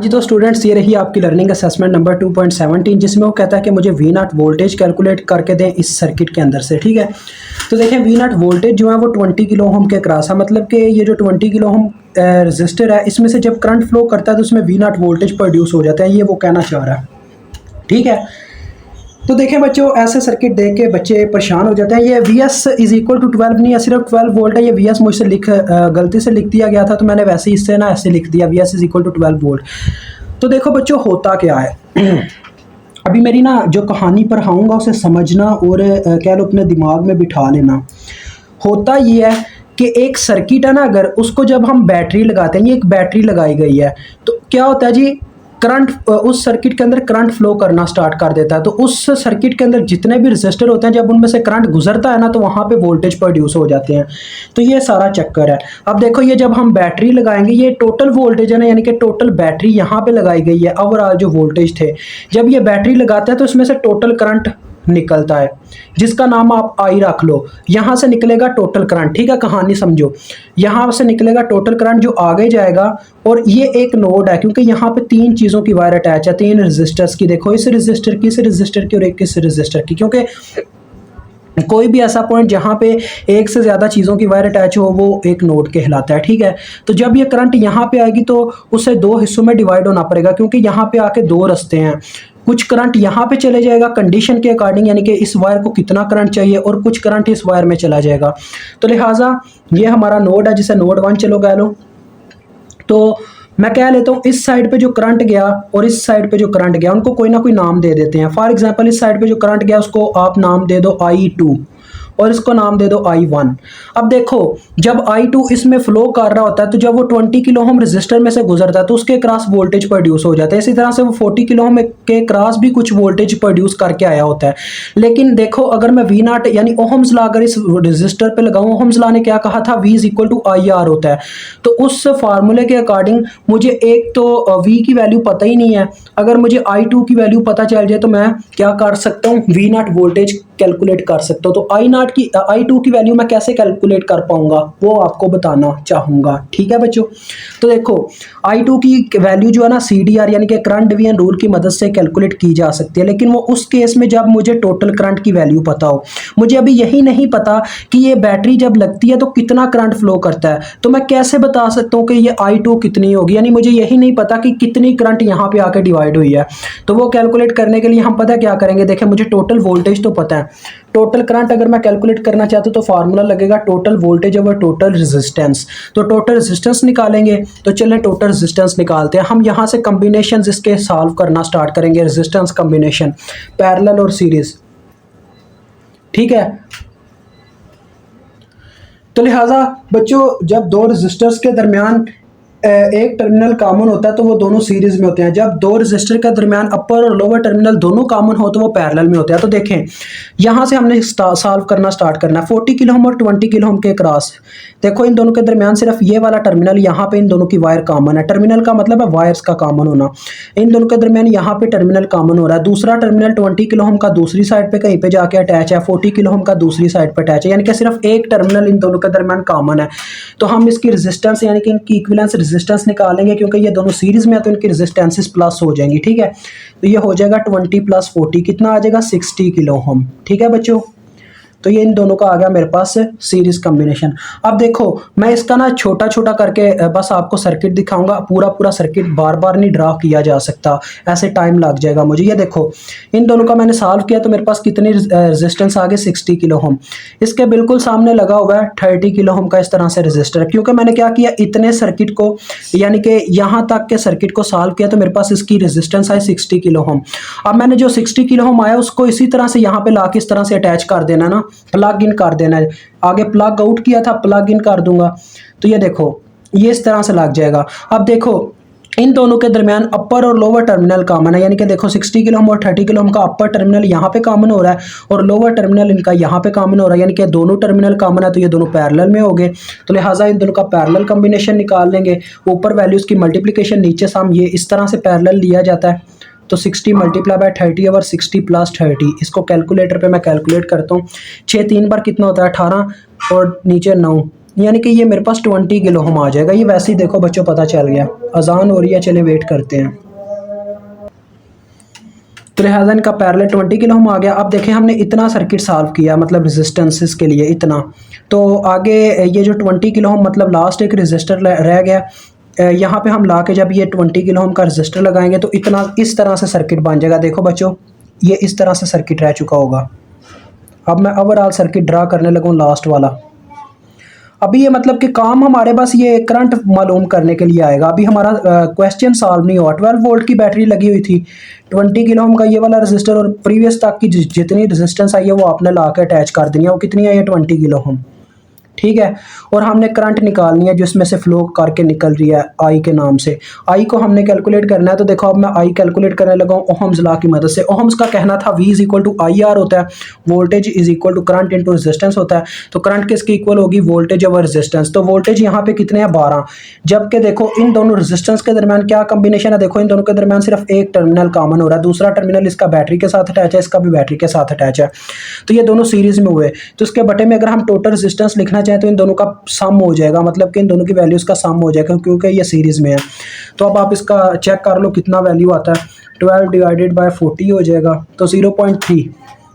जी तो स्टूडेंट्स, ये रही आपकी लर्निंग असेसमेंट नंबर 2.17 जिसमें वो कहता है कि मुझे वी नॉट वोल्टेज कैलकुलेट करके दें इस सर्किट के अंदर से। ठीक है, तो देखें वी नॉट वोल्टेज जो है वो 20 किलो ओम के क्रॉस है, मतलब कि ये जो 20 किलो ओम रजिस्टर है इसमें से जब करंट फ्लो करता है तो उसमें वी नॉट वोल्टेज प्रोड्यूस हो जाता है, ये वो कहना चाह रहा है। ठीक है, तो देखें बच्चों, ऐसे सर्किट देख के बच्चे परेशान हो जाते हैं। ये V S is equal to 12 नहीं है, सिर्फ 12 वोल्ट है। ये वी एस मुझसे गलती से लिख दिया गया था, तो मैंने वैसे ही इससे ना ऐसे लिख दिया V S is equal to 12 volt. तो देखो बच्चों, होता क्या है अभी मेरी ना जो कहानी पढ़ाऊँगा उसे समझना और कह लो अपने दिमाग में बिठा लेना। होता ये है कि एक सर्किट है ना, अगर उसको जब हम बैटरी लगाते हैं, ये एक बैटरी लगाई गई है, तो क्या होता है जी, करंट उस सर्किट के अंदर करंट फ्लो करना स्टार्ट कर देता है। तो उस सर्किट के अंदर जितने भी रजिस्टर होते हैं, जब उनमें से करंट गुजरता है ना, तो वहाँ पे वोल्टेज प्रोड्यूस हो जाते हैं। तो ये सारा चक्कर है। अब देखो, ये जब हम बैटरी लगाएंगे, ये टोटल वोल्टेज है ना, यानी कि टोटल बैटरी यहाँ पे लगाई गई है। ओवरऑल जो वोल्टेज थे, जब ये बैटरी लगाते हैं तो इसमें से टोटल करंट निकलता है, जिसका नाम आप आई रख लो। यहां से निकलेगा टोटल करंट। ठीक है, कहानी समझो। यहां से निकलेगा टोटल करंट जो आगे जाएगा, और ये एक नोड है क्योंकि यहाँ पे तीन चीज़ों की वायर अटैच है, तीन रजिस्टर्स की। देखो, इस रजिस्टर की, इस रजिस्टर की और एक इस रजिस्टर की, क्योंकि कोई भी ऐसा पॉइंट जहाँ पे एक से ज़्यादा चीज़ों की वायर अटैच हो वो एक नोड कहलाता है। ठीक है, तो जब ये करंट यहाँ पे आएगी तो उसे दो हिस्सों में डिवाइड होना पड़ेगा, क्योंकि यहाँ पे आके दो रास्ते हैं। कुछ करंट यहाँ पे चले जाएगा कंडीशन के अकॉर्डिंग, यानी कि इस वायर को कितना करंट चाहिए, और कुछ करंट इस वायर में चला जाएगा। तो लिहाजा ये हमारा नोड है, जिसे नोड 1 चलो कह लो। तो मैं कह लेता हूँ इस साइड पे जो करंट गया और इस साइड पे जो करंट गया, उनको कोई ना कोई नाम दे देते हैं। फॉर एग्जांपल, इस साइड पे जो करंट गया उसको आप नाम दे दो I2 और इसको नाम दे दो I1। अब देखो, जब I2 इसमें फ्लो कर रहा होता है, तो जब वो 20 किलो ओम रजिस्टर में से गुजरता है तो उसके क्रॉस वोल्टेज प्रोड्यूस हो जाता है। इसी तरह से वो 40 किलो ओम के क्रॉस भी कुछ वोल्टेज प्रोड्यूस करके आया होता है। लेकिन देखो, अगर मैं वी नॉट यानी ओहम्स ला अगर इस रजिस्टर पे लगाऊं, ओहम्स ला ने क्या कहा था, V is equal to IR होता है। तो उस फार्मूले के अकॉर्डिंग मुझे एक तो V की वैल्यू पता ही नहीं है। अगर मुझे I2 की वैल्यू पता चल जाए तो मैं क्या कर सकता हूँ, वी नॉट वोल्टेज कैलकुलेट कर सकता हूँ। तो I2 की वैल्यू मैं कैसे कैलकुलेट कर पाऊंगा वो आपको बताना चाहूंगा। ठीक है बच्चों, तो देखो I2 की वैल्यू जो है ना, CDR यानी कि करंट डिवीजन रूल की मदद से कैलकुलेट की जा सकती है, लेकिन वो उस केस में जब मुझे टोटल करंट की वैल्यू पता हो। मुझे अभी यही नहीं पता कि ये बैटरी जब लगती है तो कितना करंट फ्लो करता है, तो मैं कैसे बता सकता हूँ कि ये I2 कितनी होगी, यानी मुझे यही नहीं पता कि कितनी करंट यहाँ पे आके डिवाइड हुई है। तो वो कैलकुलेट करने के लिए हम पता क्या करेंगे, देखें मुझे टोटल वोल्टेज तो पता है, टोटल करंट अगर मैं कैलकुलेट करना चाहता हूं तो फार्मूला लगेगा total voltage over total resistance. तो टोटल रेजिस्टेंस निकालेंगे, तो चलें टोटल रेजिस्टेंस निकालते हैं। हम यहां से कॉम्बिनेशन इसके सॉल्व करना स्टार्ट करेंगे, रेजिस्टेंस कॉम्बिनेशन, पैरेलल और सीरीज। ठीक है, तो लिहाजा बच्चों, जब दो रेजिस्टर्स के दरमियान एक टर्मिनल कॉमन होता है तो वो दोनों सीरीज में होते हैं। जब दो रेजिस्टर के दरमियान अपर और लोअर टर्मिनल दोनों कॉमन हो तो वो पैरेलल में होते हैं। तो देखें, यहां से हमने सॉल्व करना स्टार्ट करना है। 40 किलो ओम और 20 किलो ओम के क्रॉस, देखो इन दोनों के दरमियान सिर्फ ये वाला टर्मिनल, यहाँ पे इन दोनों की वायर कॉमन है। टर्मिनल का मतलब है वायर्स का कॉमन होना। इन दोनों के दरमियान यहाँ पे टर्मिनल कॉमन हो रहा है। दूसरा टर्मिनल 20 किलो ओम का दूसरी साइड पे कहीं पे जाके अटैच है, 40 किलो ओम का दूसरी साइड पे अटैच है, यानी कि सिर्फ एक टर्मिनल इन दोनों के दरमियान कॉमन है। तो हम इसकी रेजिस्टेंस यानी कि इनकी इक्विवेलेंस रेजिस्टेंस निकालेंगे, क्योंकि ये दोनों सीरीज में है तो इनकी रेजिस्टेंसेस प्लस हो जाएंगी। ठीक है, तो ये हो जाएगा 20 प्लस 40 कितना आ जाएगा, 60 किलो ओम। ठीक है बच्चों, तो ये इन दोनों का आ गया मेरे पास सीरीज कॉम्बिनेशन। अब देखो, मैं इसका ना छोटा छोटा करके बस आपको सर्किट दिखाऊंगा, पूरा पूरा सर्किट बार बार नहीं ड्रा किया जा सकता, ऐसे टाइम लग जाएगा मुझे। ये देखो, इन दोनों का मैंने सॉल्व किया तो मेरे पास कितनी रेजिस्टेंस आ गई, 60 किलो ओम। इसके बिल्कुल सामने लगा हुआ है 30 किलो ओम का इस तरह से रेजिस्टर, क्योंकि मैंने क्या किया, इतने सर्किट को यानी कि यहाँ तक के सर्किट को सॉल्व किया तो मेरे पास इसकी रेजिस्टेंस आई 60 किलो ओम। अब मैंने जो 60 किलो ओम आया उसको इसी तरह से यहाँ पे ला के इस तरह से अटैच कर देना ना, प्लग इन कर देना है। आगे प्लग आउट किया था, प्लग इन कर दूंगा, तो ये देखो ये इस तरह से लग जाएगा। अब देखो, इन दोनों के दरमियान अपर और लोअर टर्मिनल कॉमन है, यानी कि देखो 60 किलो ओम और 30 किलो ओम का अपर टर्मिनल यहाँ पे कॉमन हो रहा है और लोअर टर्मिनल इनका यहाँ पे कॉमन हो रहा है, यानी कि दोनों टर्मिनल कॉमन है, तो ये दोनों पैरेलल में हो गए। तो लिहाजा इन दोनों का पैरेलल कॉम्बिनेशन निकाल लेंगे। ऊपर वैल्यूज की मल्टीप्लिकेशन, नीचे सम, ये इस तरह से पैरेलल लिया जाता है। तो 60 मल्टीप्लाई बाय 30 और 60 प्लस 30, इसको कैलकुलेटर पे मैं कैलकुलेट करता हूँ। 6 3 बार कितना होता है, 18 और नीचे 9, यानी कि ये मेरे पास 20 किलो हम आ जाएगा। ये वैसे ही देखो बच्चों पता चल गया, अजान हो रही है, चले वेट करते हैं। तो लिहाजा इनका पैरेलल 20 किलो हम आ गया। अब देखें हमने इतना सर्किट सॉल्व किया, मतलब रेजिस्टेंसेस के लिए इतना। तो आगे ये जो 20 किलो हम, मतलब लास्ट एक रजिस्टर रह गया। यहाँ पे हम ला के जब ये 20 किलो हम का रजिस्टर लगाएंगे तो इतना इस तरह से सर्किट बन जाएगा। देखो बच्चों ये इस तरह से सर्किट रह चुका होगा। अब मैं ओवरऑल सर्किट ड्रा करने लगूँ लास्ट वाला। अभी ये मतलब कि काम हमारे पास ये करंट मालूम करने के लिए आएगा। अभी हमारा क्वेश्चन सॉल्व नहीं हुआ। 12 वोल्ट की बैटरी लगी हुई थी, 20 किलो ओम का ये वाला रजिस्टर, और प्रीवियस तक की जितनी रेजिस्टेंस आई है वो आपने ला के अटैच कर देनी है। वो कितनी है, ये 20 किलो ओम, ठीक है। और हमने करंट निकालनी है जिसमें से फ्लो करके निकल रही है आई के नाम से। आई को हमने कैलकुलेट करना है। तो देखो अब मैं आई कैलकुलेट करने लगा हूँ ओहम्स लॉ की मदद से। ओहम्स का कहना था V is equal to I R होता है, voltage is equal to current into resistance होता है। तो करंट किसकी इक्वल होगी, वोल्टेज ओवर रेजिस्टेंस। तो वोल्टेज यहाँ पे कितने हैं, 12। जबकि देखो इन दोनों रेजिस्टेंस के दरमियान क्या कॉम्बिनेशन है, देखो इन दोनों के दरमियान सिर्फ एक टर्मिनल कॉमन हो रहा है, दूसरा टर्मिनल इसका बैटरी के साथ अटैच है, इसका भी बैटरी के साथ अटैच है। तो ये दोनों सीरीज में हुए। तो इसके बटे में अगर हम टोटल रेजिस्टेंस लिखना चाहें तो इन दोनों का सम हो जाएगा, मतलब कि इन दोनों की वैल्यूज का सम हो जाएगा क्योंकि ये सीरीज में है। तो अब आप इसका चेक कर लो कितना वैल्यू आता है। 12 डिवाइडेड बाय 40 हो जाएगा, तो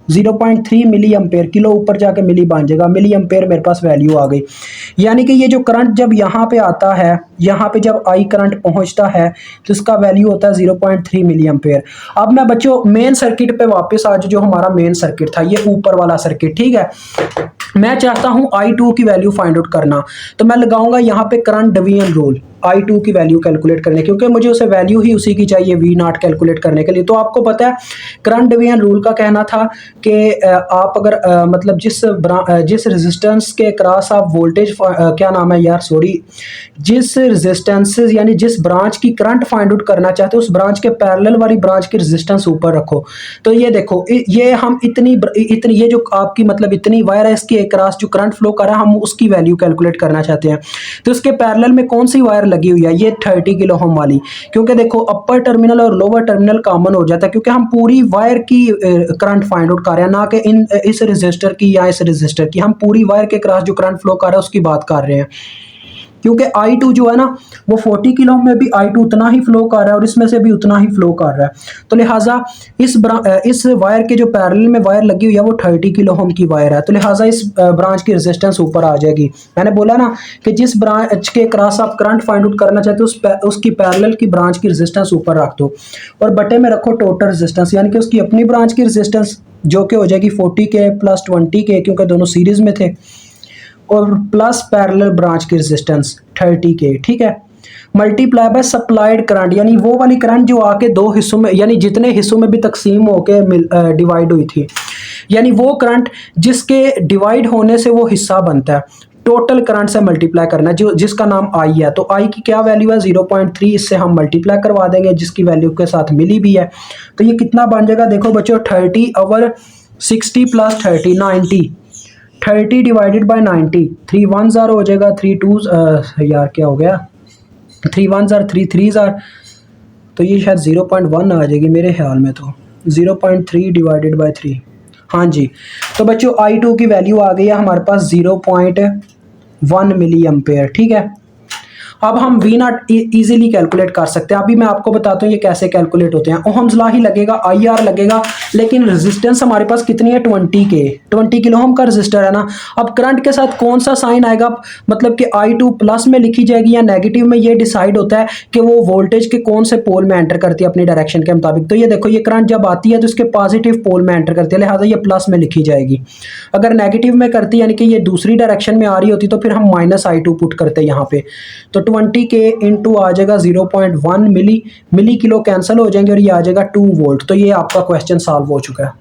0.3 मिली एम्पेयर। किलो ऊपर जाके मिली बन जाएगा, मिली एम्पेयर मेरे पास वैल्यू आ गई। यानी कि ये जो करंट जब यहाँ पे आता है, यहाँ पे जब आई करंट पहुँचता है तो इसका वैल्यू होता है 0.3 मिली एम्पेयर। अब मैं बच्चों मेन सर्किट पे वापस आज, जो हमारा मेन सर्किट था ये ऊपर वाला सर्किट, ठीक है। मैं चाहता हूं I2 की वैल्यू फाइंड आउट करना, तो मैं लगाऊंगा यहाँ पे करंट डिवीजन रूल I2 की वैल्यू कैलकुलेट करने, क्योंकि मुझे उसे वैल्यू ही उसी की चाहिए V0 कैलकुलेट करने के लिए। तो आपको पता है करंट डिवीजन रूल का कहना था कि आप अगर मतलब जिस रेजिस्टेंस के क्रॉस आप वोल्टेज क्या नाम है यार, सॉरी, जिस रेजिस्टेंस यानी जिस ब्रांच की करंट फाइंड आउट करना चाहते हो उस ब्रांच के पैरेलल वाली ब्रांच की रेजिस्टेंस ऊपर रखो। तो ये देखो ये हम इतनी ये जो आपकी मतलब इतनी वायर है इसके क्रॉस जो करंट फ्लो कर रहा है हम उसकी वैल्यू कैलकुलेट करना चाहते हैं। तो इसके पैरेलल में कौन सी वायर लगी हुई है, ये 30 किलो ओम वाली, क्योंकि देखो अपर टर्मिनल और लोअर टर्मिनल कॉमन हो जाता है, क्योंकि हम पूरी वायर की करंट फाइंड आउट कर रहे हैं, ना कि इस रेजिस्टर की या इस रेजिस्टर की। हम पूरी वायर के क्रॉस जो करंट फ्लो कर रहा है उसकी बात कर रहे हैं, क्योंकि I2 जो है ना वो 40 किलो में भी I2 उतना ही फ्लो कर रहा है और इसमें से भी उतना ही फ्लो कर रहा है। तो लिहाजा इस वायर के जो पैरेलल में वायर लगी हुई है वो 30 किलो ओम की वायर है, तो लिहाजा इस ब्रांच की रेजिस्टेंस ऊपर आ जाएगी। मैंने बोला ना कि जिस ब्रांच के क्रॉस आप करंट फाइंड आउट करना चाहते हो उसकी पैरेलल की ब्रांच की रेजिस्टेंस ऊपर रख दो और बटे में रखो टोटल रेजिस्टेंस, यानी कि उसकी अपनी ब्रांच की रेजिस्टेंस जो कि हो जाएगी 40 के प्लस 20 के, क्योंकि दोनों सीरीज में थे, और प्लस पैरेलल ब्रांच की रेजिस्टेंस 30 के, ठीक है, मल्टीप्लाई बाय सप्लाइड करंट, यानी वो वाली करंट जो आके दो हिस्सों में यानी जितने हिस्सों में भी तकसीम होके डिवाइड हुई थी, यानी वो करंट जिसके डिवाइड होने से वो हिस्सा बनता है, टोटल करंट से मल्टीप्लाई करना जो जिसका नाम आई है। तो आई की क्या वैल्यू है 0.3, इससे हम मल्टीप्लाई करवा देंगे जिसकी वैल्यू के साथ मिली भी है। तो ये कितना बन जाएगा, देखो बच्चों 30 ओवर 60 प्लस 30 90, 30 डिवाइडेड बाई 90, 3 1 ज़ार हो जाएगा, 3 2 यार क्या हो गया, 3 1 ज़ार 3 3 ज़ार, तो ये शायद 0.1 आ जाएगी मेरे ख्याल में, तो 0.3 डिवाइडेड बाई 3, हाँ जी। तो बच्चों I2 की वैल्यू आ गई है हमारे पास 0.1 मिली एम्पेयर, ठीक है। अब हम V0 इजीली कैलकुलेट कर सकते हैं। अभी मैं आपको बताता हूँ ये कैसे कैलकुलेट होते हैं। ओहम्स लॉ ही लगेगा, IR लगेगा, लेकिन रेजिस्टेंस हमारे पास कितनी है 20 किलो ओम का रेजिस्टर है ना। अब करंट के साथ कौन सा साइन आएगा, मतलब कि I2 प्लस में लिखी जाएगी या नेगेटिव में, ये डिसाइड होता है कि वो वोल्टेज के कौन से पोल में एंटर करती है अपनी डायरेक्शन के मुताबिक। तो ये देखो ये करंट जब आती है तो इसके पॉजिटिव पोल में एंटर करती है, लिहाजा ये प्लस में लिखी जाएगी। अगर नेगेटिव में करती है यानी कि ये दूसरी डायरेक्शन में आ रही होती तो फिर हम -I2 पुट करते यहाँ पे। तो 20 के इंटू आ जाएगा 0.1 मिली किलो कैंसिल हो जाएंगे और ये आ जाएगा 2 वोल्ट। तो ये आपका क्वेश्चन सॉल्व हो चुका है।